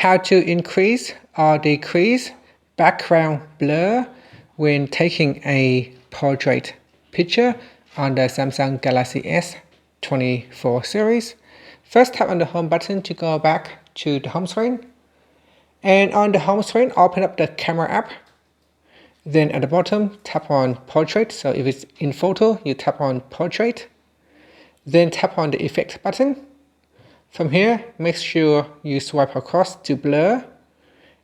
How to increase or decrease background blur when taking a portrait picture on the Samsung Galaxy S24 series. First, tap on the home button to go back to the home screen. And on the home screen, open up the camera app. Then at the bottom, tap on portrait. So if it's in photo, you tap on portrait. Then tap on the effect button. From here, make sure you swipe across to blur.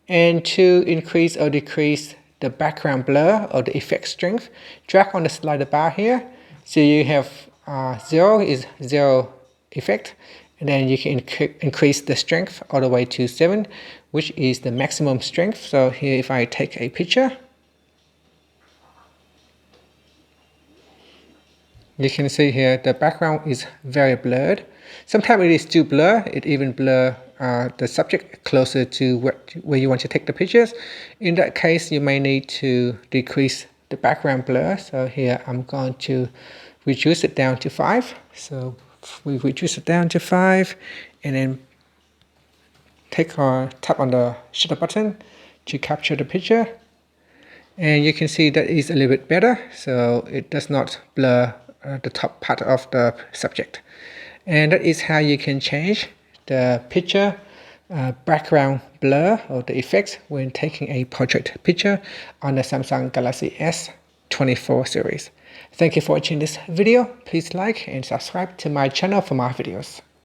And to increase or decrease the background blur or the effect strength, drag on the slider bar here. So you have 0 is 0 effect. And then you can increase the strength all the way to 7, which is the maximum strength. So here, if I take a picture, you can see here the background is very blurred. Sometimes it is too blur. It even blur the subject closer to where you want to take the pictures. In that case, you may need to decrease the background blur. So here I'm going to reduce it down to 5. So we reduce it down to 5, and then tap on the shutter button to capture the picture. And you can see that is a little bit better. So it does not blur the top part of the subject. And that is how you can change the picture background blur or the effects when taking a portrait picture on the Samsung Galaxy S24 series. Thank you for watching this video. Please like and subscribe to my channel for more videos.